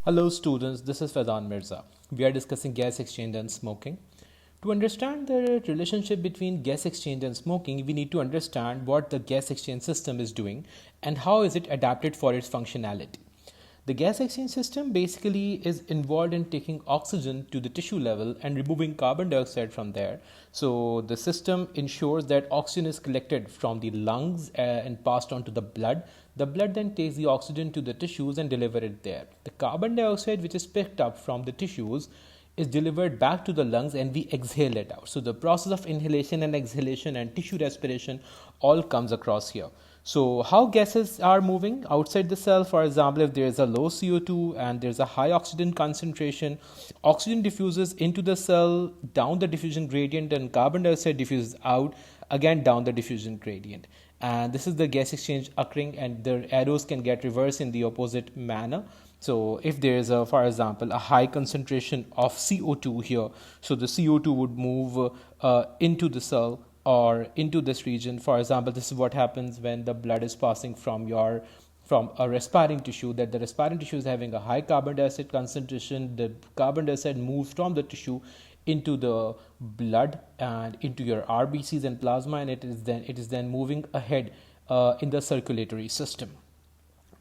Hello students, this is Faizan Mirza. We are discussing gas exchange and smoking. To understand the relationship between gas exchange and smoking, we need to understand what the gas exchange system is doing and how is it adapted for its functionality. The gas exchange system basically is involved in taking oxygen to the tissue level and removing carbon dioxide from there. So the system ensures that oxygen is collected from the lungs and passed on to the blood. The blood then takes the oxygen to the tissues and deliver it there. The carbon dioxide which is picked up from the tissues is delivered back to the lungs and we exhale it out. So the process of inhalation and exhalation and tissue respiration all comes across here. So how gases are moving outside the cell, for example, if there is a low CO2 and there's a high oxygen concentration, oxygen diffuses into the cell down the diffusion gradient and carbon dioxide diffuses out again down the diffusion gradient. And this is the gas exchange occurring, and the arrows can get reversed in the opposite manner. So if there is a, for example, a high concentration of CO2 here, so the CO2 would move into the cell or into this region. For example, this is what happens when the blood is passing from a respiring tissue, that the respiring tissue is having a high carbon dioxide concentration. The carbon dioxide moves from the tissue into the blood and into your RBCs and plasma, and it is then moving ahead in the circulatory system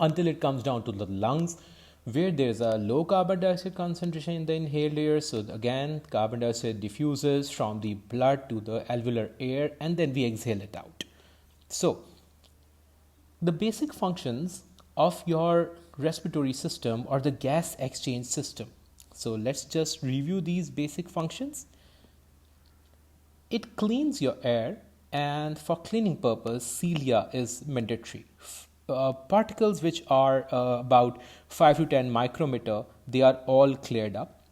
until it comes down to the lungs, where there's a low carbon dioxide concentration in the inhaled air. So again, carbon dioxide diffuses from the blood to the alveolar air and then we exhale it out. So the basic functions of your respiratory system or the gas exchange system. So let's just review these basic functions. It cleans your air, and for cleaning purpose, cilia is mandatory. Particles which are about 5 to 10 micrometer, they are all cleared up.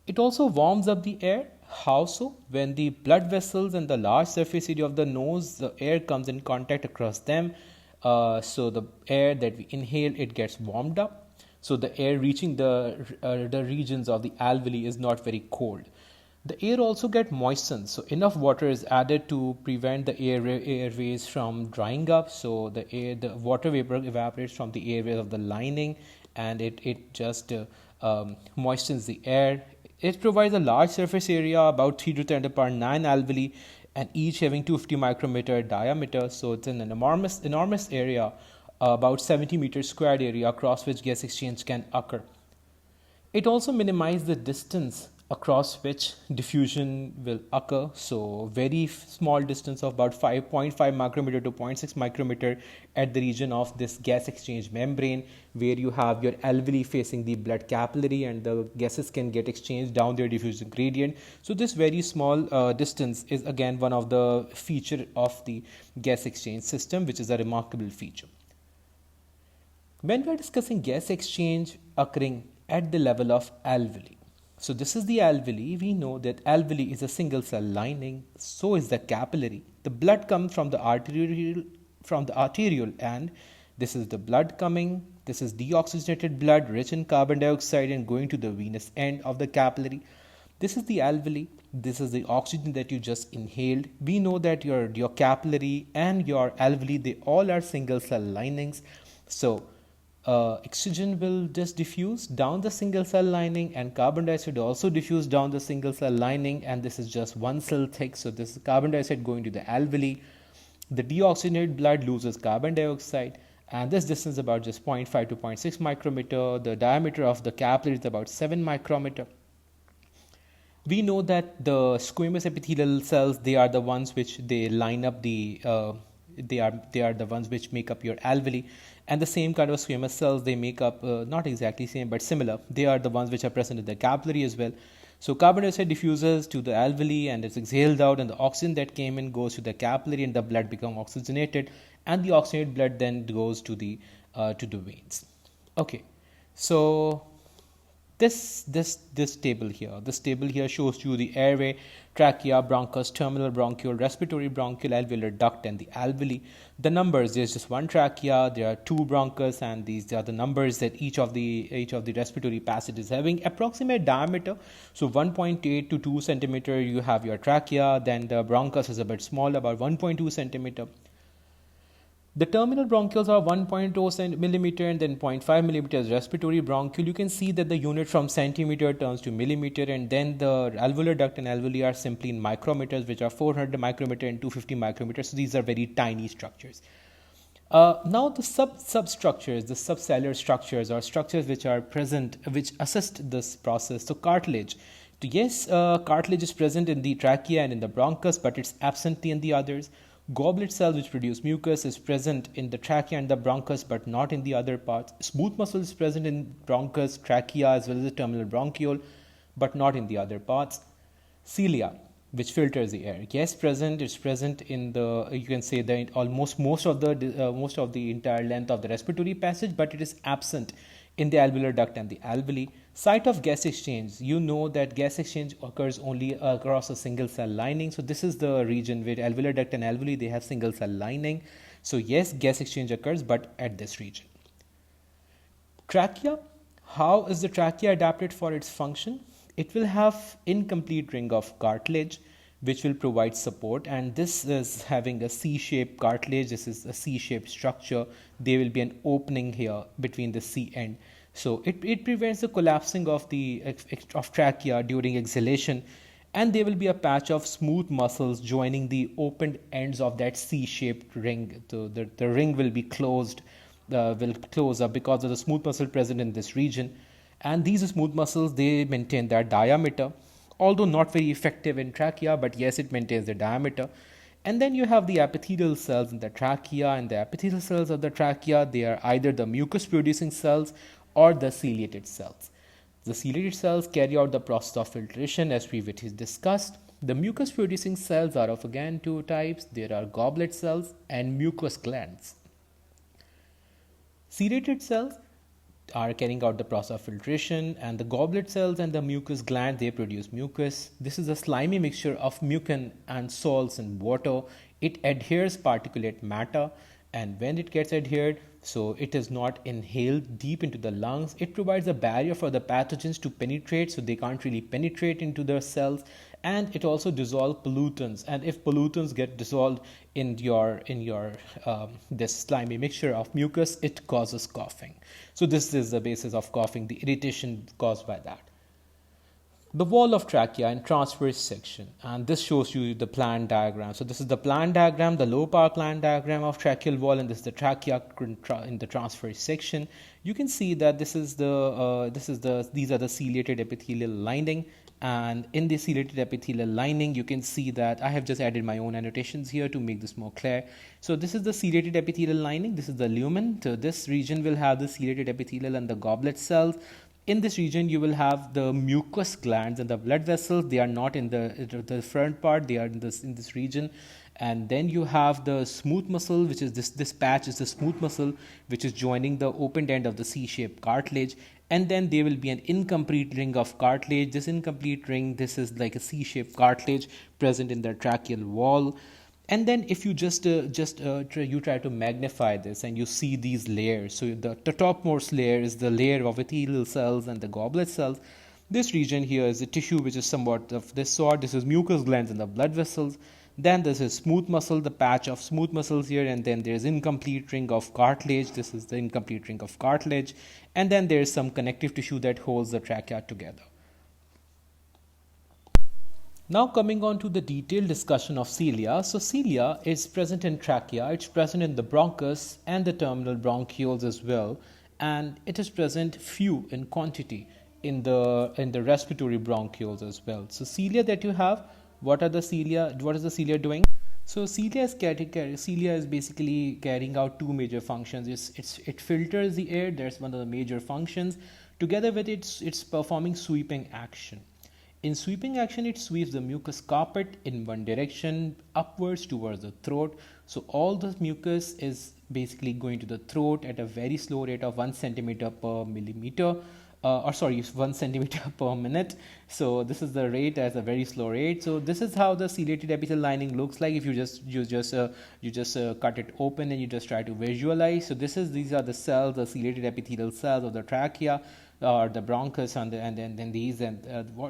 It also warms up the air. How so? When the blood vessels and the large surface area of the nose, the air comes in contact across them. So the air that we inhale, it gets warmed up. So the air reaching the regions of the alveoli is not very cold. The air also get moistened, so enough water is added to prevent the airways from drying up. So the water vapor evaporates from the airways of the lining, and it just moistens the air. It provides a large surface area, about 3 to 10 to the power 9 alveoli, and each having 250 micrometer diameter. So it's an enormous area, about 70 meters squared area across which gas exchange can occur. It also minimizes the distance across which diffusion will occur. So very small distance of about 5.5 micrometer to 0.6 micrometer at the region of this gas exchange membrane, where you have your alveoli facing the blood capillary and the gases can get exchanged down their diffusion gradient. So this very small distance is again one of the feature of the gas exchange system, which is a remarkable feature. When we are discussing gas exchange occurring at the level of alveoli, so this is the alveoli. We know that alveoli is a single cell lining. So is the capillary. The blood comes from the arterial end. This is the blood coming. This is deoxygenated blood rich in carbon dioxide and going to the venous end of the capillary. This is the alveoli. This is the oxygen that you just inhaled. We know that your capillary and your alveoli, they all are single cell linings. So oxygen will just diffuse down the single cell lining, and carbon dioxide also diffuse down the single cell lining, and this is just one cell thick. So this is carbon dioxide going to the alveoli. The deoxygenated blood loses carbon dioxide, and this distance is about just 0.5 to 0.6 micrometer. The diameter of the capillary is about 7 micrometer. We know that the squamous epithelial cells, they are the ones which they line up the they are the ones which make up your alveoli, and the same kind of squamous cells, they make up not exactly same but similar, they are the ones which are present in the capillary as well. So carbon dioxide diffuses to the alveoli and it's exhaled out, and the oxygen that came in goes to the capillary and the blood becomes oxygenated, and the oxygenated blood then goes to the veins. Okay, so this table here shows you the airway, trachea, bronchus, terminal bronchiole, respiratory bronchiole, alveolar duct, and the alveoli. The numbers, there's just one trachea, there are two bronchus, and these are the numbers that each of the respiratory passage is having. Approximate diameter, so 1.8 to 2 centimeter you have your trachea. Then the bronchus is a bit small, about 1.2 centimeter. The terminal bronchioles are 1.0 millimeter and then 0.5 millimeters respiratory bronchiole. You can see that the unit from centimeter turns to millimeter, and then the alveolar duct and alveoli are simply in micrometers, which are 400 micrometer and 250 micrometers. So these are very tiny structures. Now the substructures, the subcellular structures, or structures which are present, which assist this process. So cartilage. So yes, cartilage is present in the trachea and in the bronchus, but it's absent in the others. Goblet cells which produce mucus is present in the trachea and the bronchus, but not in the other parts. Smooth muscle is present in bronchus, trachea, as well as the terminal bronchiole, but not in the other parts. Cilia, which filters the air, yes, present. It's present in the, you can say, the almost most of the entire length of the respiratory passage, but it is absent in the alveolar duct and the alveoli. Site of gas exchange, you know that gas exchange occurs only across a single cell lining. So this is the region where alveolar duct and alveoli, they have single cell lining. So yes, gas exchange occurs, but at this region. Trachea, how is the trachea adapted for its function? It will have incomplete ring of cartilage which will provide support, and this is having a C-shaped cartilage. This is a C-shaped structure. There will be an opening here between the C end, so it prevents the collapsing of the trachea during exhalation, and there will be a patch of smooth muscles joining the opened ends of that C-shaped ring. So the ring will be closed, will close up because of the smooth muscle present in this region. And these smooth muscles, they maintain their diameter, although not very effective in trachea, but yes, it maintains the diameter. And then you have the epithelial cells in the trachea, and the epithelial cells of the trachea, they are either the mucus producing cells or the ciliated cells. The ciliated cells carry out the process of filtration as previously discussed. The mucus producing cells are of again two types. There are goblet cells and mucous glands. Ciliated cells are carrying out the process of filtration, and the goblet cells and the mucous gland, they produce mucus. This is a slimy mixture of mucin and salts and water. It adheres particulate matter, and when it gets adhered, so it is not inhaled deep into the lungs. It provides a barrier for the pathogens to penetrate, so they can't really penetrate into the cells. And it also dissolves pollutants, and if pollutants get dissolved in your this slimy mixture of mucus, it causes coughing. So this is the basis of coughing, the irritation caused by that. The wall of trachea in transverse section, and this shows you the plan diagram. So this is the plan diagram, the low power plan diagram of tracheal wall, and this is the trachea in the transverse section. You can see that these are the ciliated epithelial lining, and in the ciliated epithelial lining, you can see that I have just added my own annotations here to make this more clear. So this is the ciliated epithelial lining. This is the lumen. So this region will have the ciliated epithelial and the goblet cells. In this region, you will have the mucous glands and the blood vessels. They are not in the front part. They are in this region. And then you have the smooth muscle, which is this patch is the smooth muscle, which is joining the opened end of the C-shaped cartilage. And then there will be an incomplete ring of cartilage. This incomplete ring, this is like a C-shaped cartilage present in the tracheal wall. And then if you you try to magnify this and you see these layers, so the topmost layer is the layer of epithelial cells and the goblet cells. This region here is the tissue which is somewhat of this sort. This is mucous glands and the blood vessels. Then this is smooth muscle, the patch of smooth muscles here, and then there's incomplete ring of cartilage. This is the incomplete ring of cartilage. And then there's some connective tissue that holds the trachea together. Now coming on to the detailed discussion of cilia. So cilia is present in trachea, it's present in the bronchus and the terminal bronchioles as well, and it is present few in quantity in the respiratory bronchioles as well. So cilia that you have, what is the cilia doing? So cilia is basically carrying out two major functions. It filters the air, that's one of the major functions. Together with it, it's performing sweeping action. In sweeping action, it sweeps the mucus carpet in one direction upwards towards the throat. So all the mucus is basically going to the throat at a very slow rate of 1 centimeter per millimeter. 1 centimeter per minute. So this is the rate as a very slow rate. So this is how the ciliated epithelial lining looks like if you just cut it open and you just try to visualize. So these are the cells, the ciliated epithelial cells of the trachea. or the bronchus, and then these, and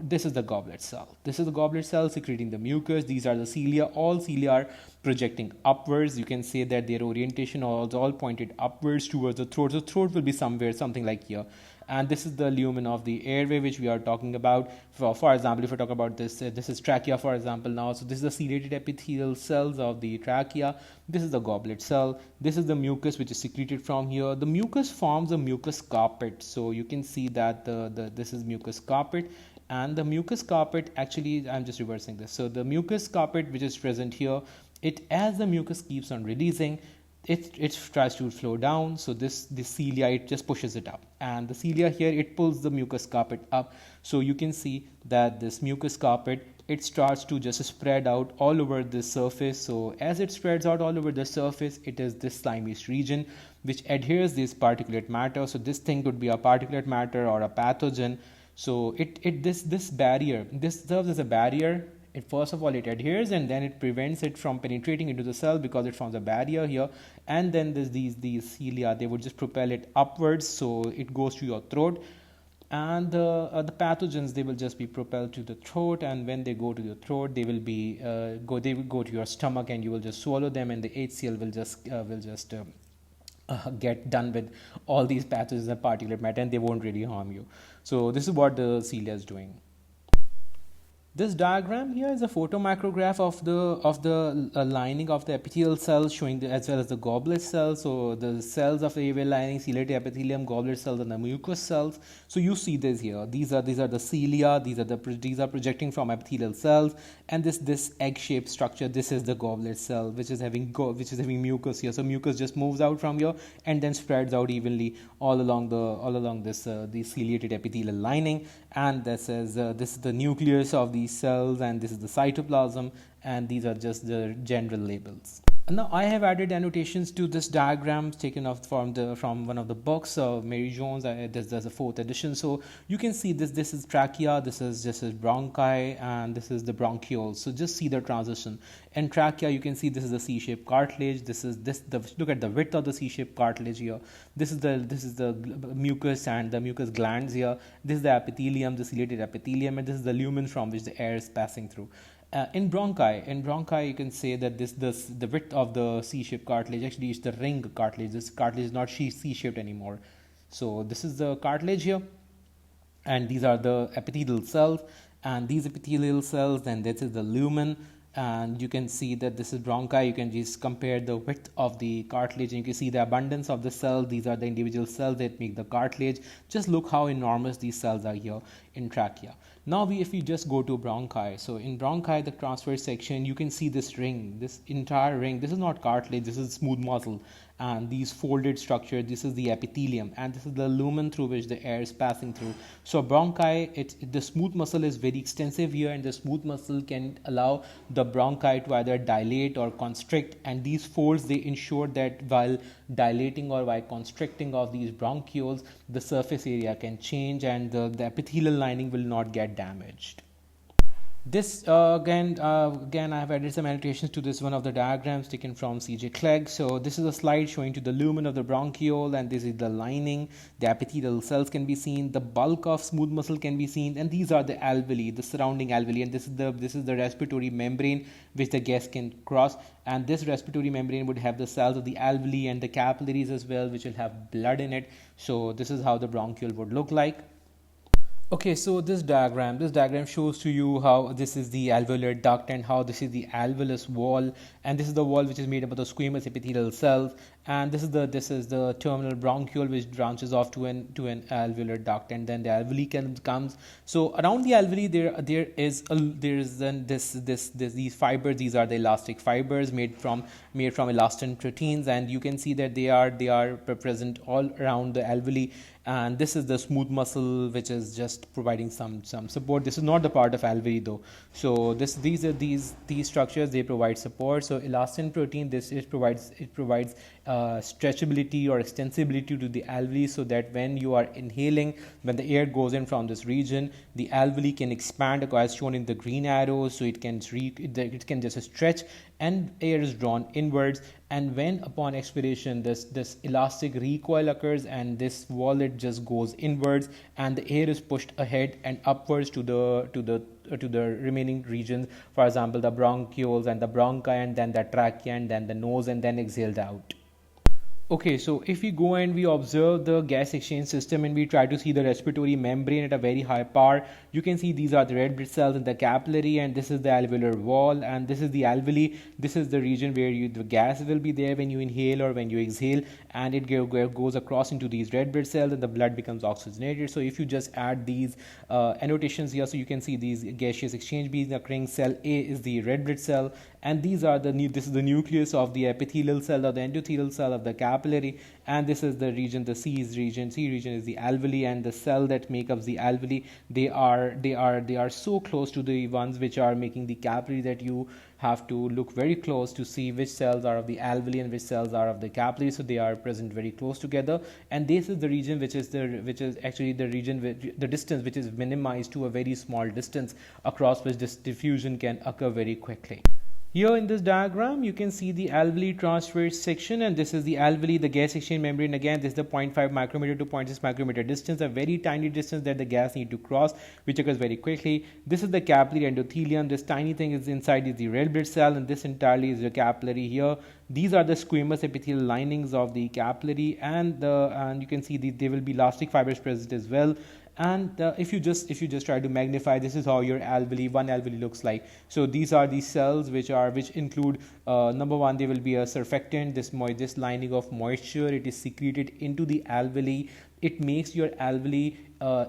this is the goblet cell. This is the goblet cell secreting the mucus. These are the cilia. All cilia are projecting upwards. You can say that their orientation is all pointed upwards towards the throat. The throat will be somewhere, something like here. And this is the lumen of the airway which we are talking about. For example, if we talk about this, this is trachea, for example, now. So this is the ciliated epithelial cells of the trachea. This is the goblet cell. This is the mucus which is secreted from here. The mucus forms a mucus carpet. So you can see that this is mucus carpet. And the mucus carpet, actually, I'm just reversing this. So the mucus carpet which is present here, as the mucus keeps on releasing, it tries to flow down. So this cilia, it just pushes it up, and the cilia here, it pulls the mucus carpet up. So you can see that this mucus carpet, it starts to just spread out all over the surface. So as it spreads out all over the surface, it is this slimish region which adheres this particulate matter. So this thing could be a particulate matter or a pathogen. So this barrier, this serves as a barrier. First of all, it adheres, and then it prevents it from penetrating into the cell because it forms a barrier here. And then these cilia, they would just propel it upwards, so it goes to your throat. And the pathogens, they will just be propelled to the throat, and when they go to your throat, they will go to your stomach, and you will just swallow them, and the HCl will just get done with all these pathogens and particulate matter, and they won't really harm you. So this is what the cilia is doing. This diagram here is a photomicrograph of the lining of the epithelial cells, showing as well as the goblet cells. So the cells of the airway lining, ciliate epithelium, goblet cells, and the mucous cells. So you see this here. These are the cilia. These are projecting from epithelial cells, and this egg-shaped structure. This is the goblet cell, which is having mucus here. So mucus just moves out from here and then spreads out evenly all along this the ciliated epithelial lining. And this is the nucleus of these cells, and this is the cytoplasm, and these are just the general labels. Now I have added annotations to this diagram taken off from one of the books of Mary Jones. There's a 4th edition. So you can see this is trachea, this is bronchi, and this is the bronchioles. So just see the transition. In trachea, you can see this is the C-shaped cartilage. Look at the width of the C-shaped cartilage here. This is the mucus and the mucus glands here. This is the epithelium, the ciliated epithelium, and this is the lumen from which the air is passing through. In bronchi, you can say that the width of the C-shaped cartilage actually is the ring cartilage. This cartilage is not C-shaped anymore. So this is the cartilage here, and these are the epithelial cells, and these epithelial cells, then this is the lumen. And you can see that this is bronchi. You can just compare the width of the cartilage, and you can see the abundance of the cells. These are the individual cells that make the cartilage. Just look how enormous these cells are here in trachea. Now if we just go to bronchi, so in bronchi, the transverse section, you can see this ring, this entire ring. This is not cartilage, this is smooth muscle, and these folded structure, this is the epithelium, and this is the lumen through which the air is passing through. So bronchi, the smooth muscle is very extensive here, and the smooth muscle can allow the bronchi to either dilate or constrict, and these folds, they ensure that while dilating or while constricting of these bronchioles, the surface area can change, and the epithelial lining will not get damaged. This again I have added some annotations to this one of the diagrams taken from C.J. Clegg. So this is a slide showing to the lumen of the bronchiole, and this is the lining. The epithelial cells can be seen, the bulk of smooth muscle can be seen, and these are the alveoli, the surrounding alveoli, and this is the respiratory membrane which the gas can cross. And this respiratory membrane would have the cells of the alveoli and the capillaries as well, which will have blood in it. So this is how the bronchiole would look like. Okay, so this diagram shows to you how this is the alveolar duct and how this is the alveolus wall, and this is the wall which is made up of the squamous epithelial cells, and this is the terminal bronchiole which branches off to an alveolar duct, and then the alveoli comes. So around the alveoli these fibers. These are the elastic fibers made from elastin proteins, and you can see that they are present all around the alveoli. And this is the smooth muscle which is just providing some support. This is not the part of alveoli though. So these structures, they provide support. So elastin protein, it provides stretchability or extensibility to the alveoli, so that when you are inhaling, when the air goes in from this region, the alveoli can expand as shown in the green arrows, so it can just stretch and air is drawn inwards, and when upon expiration this elastic recoil occurs and this wallet just goes inwards and the air is pushed ahead and upwards to the remaining regions, for example the bronchioles and the bronchi, and then the trachea and then the nose, and then exhaled out. Okay, so if we go and we observe the gas exchange system and we try to see the respiratory membrane at a very high power, you can see these are the red blood cells in the capillary, and this is the alveolar wall, and this is the alveoli. This is the region where the gas will be there when you inhale or when you exhale, and it goes across into these red blood cells and the blood becomes oxygenated. So if you just add these annotations here, so you can see these gaseous exchange being occurring. Cell A is the red blood cell, and these are this is the nucleus of the epithelial cell or the endothelial cell of the capillary, and this is the region, the C region is the alveoli, and the cell that make up the alveoli, they are so close to the ones which are making the capillary that you have to look very close to see which cells are of the alveoli and which cells are of the capillary. So they are present very close together, and this is the region which is actually the region with the distance which is minimized to a very small distance across which this diffusion can occur very quickly. Here in this diagram, you can see the alveoli transverse section, and this is the alveoli, the gas exchange membrane. Again, this is the 0.5 micrometer to 0.6 micrometer distance, a very tiny distance that the gas need to cross, which occurs very quickly. This is the capillary endothelium. This tiny thing is inside is the red blood cell, and this entirely is the capillary here. These are the squamous epithelial linings of the capillary, and you can see there will be elastic fibers present as well. And if you just try to magnify, this is how your one alveoli looks like. So these are the cells which include number one, there will be a surfactant, this lining of moisture. It is secreted into the alveoli. It makes your alveoli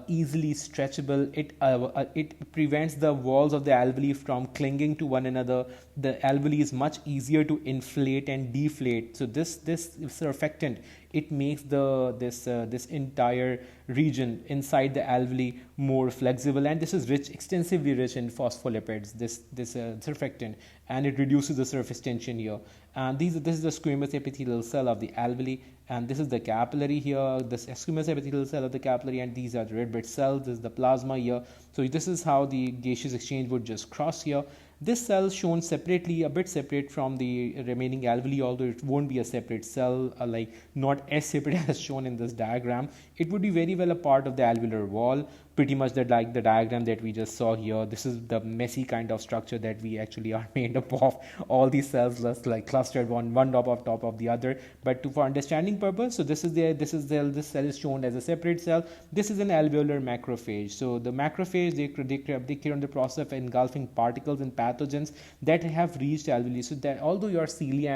easily stretchable. It prevents the walls of the alveoli from clinging to one another. The alveoli is much easier to inflate and deflate. So this surfactant, it makes this entire region inside the alveoli more flexible, and this is extensively rich in phospholipids, this surfactant, and it reduces the surface tension here. And this is the squamous epithelial cell of the alveoli, and this is the capillary here, this squamous epithelial cell of the capillary, and these are the red blood cells. This is the plasma here. So this is how the gaseous exchange would just cross here. This cell is shown separately, a bit separate from the remaining alveoli, although it won't be a separate cell, like not as separate as shown in this diagram. It would be very well a part of the alveolar wall, pretty much like the diagram that we just saw here. This is the messy kind of structure that we actually are made up of. All these cells just like clustered one top of the other. But for understanding purpose, so this cell is shown as a separate cell. This is an alveolar macrophage. So the macrophage, they carry on the process of engulfing particles and pathogens that have reached alveoli. So that although your cilia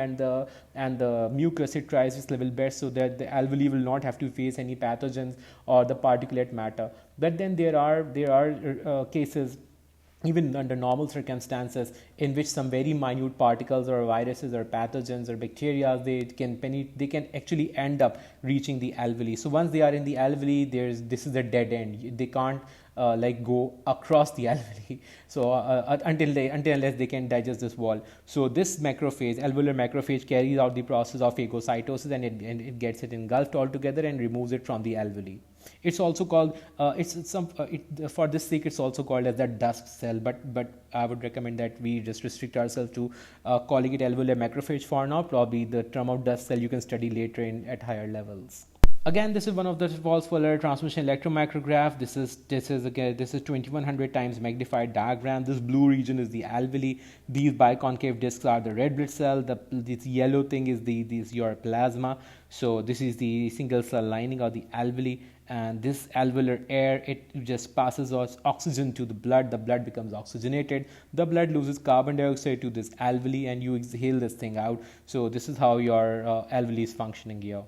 and the mucus, it tries its level best so that the alveoli will not have to face any pathogens or the particulate matter. But then there are cases, even under normal circumstances, in which some very minute particles or viruses or pathogens or bacteria, they can actually end up reaching the alveoli. So once they are in the alveoli, this is a dead end. They can't go across the alveoli. So unless they can digest this wall. So this alveolar macrophage, carries out the process of phagocytosis, and it gets it engulfed altogether and removes it from the alveoli. It's also called for this sake it's also called as the dust cell, but I would recommend that we just restrict ourselves to calling it alveolar macrophage for now. Probably the term of dust cell you can study later at higher levels. Again, this is one of the Wolf-Fuller transmission electromicrograph. This is 2100 times magnified diagram. This blue region is the alveoli. These biconcave discs are the red blood cell. This yellow thing is your plasma. So this is the single cell lining of the alveoli. And this alveolar air, it just passes oxygen to the blood. The blood becomes oxygenated. The blood loses carbon dioxide to this alveoli, and you exhale this thing out. So this is how your alveoli is functioning here.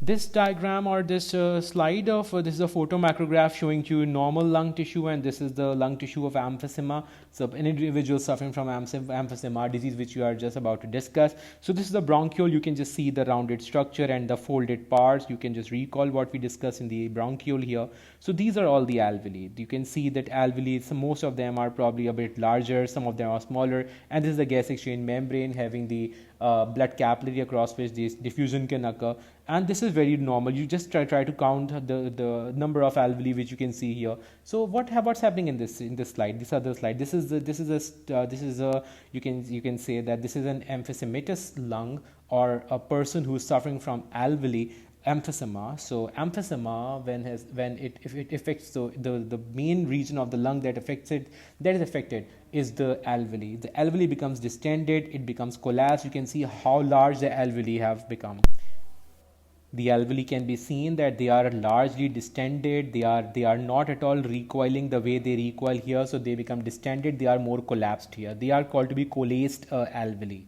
This diagram or this slide of this is a photomicrograph showing you normal lung tissue, and this is the lung tissue of emphysema. So an individual suffering from emphysema disease, which you are just about to discuss. So this is the bronchiole. You can just see the rounded structure and the folded parts. You can just recall what we discussed in the bronchiole here. So these are all the alveoli. You can see that alveoli, most of them are probably a bit larger, some of them are smaller, and this is the gas exchange membrane having the blood capillary across which this diffusion can occur. And this is very normal. You just try to count the number of alveoli which you can see here. So what's happening in this slide, this other slide? This is a you can say that this is an emphysematous lung, or a person who is suffering from alveoli emphysema. So emphysema, when it if it affects the main region of the lung that is affected is the alveoli. The alveoli becomes distended, it becomes collapsed. You can see how large the alveoli have become. The alveoli can be seen that they are largely distended. They are not at all recoiling the way they recoil here. So they become distended. They are more collapsed here. They are called to be coalesced alveoli.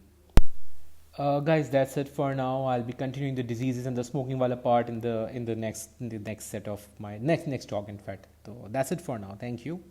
Guys, that's it for now. I'll be continuing the diseases and the smoking wala part in the next set of my next talk. In fact, so that's it for now. Thank you.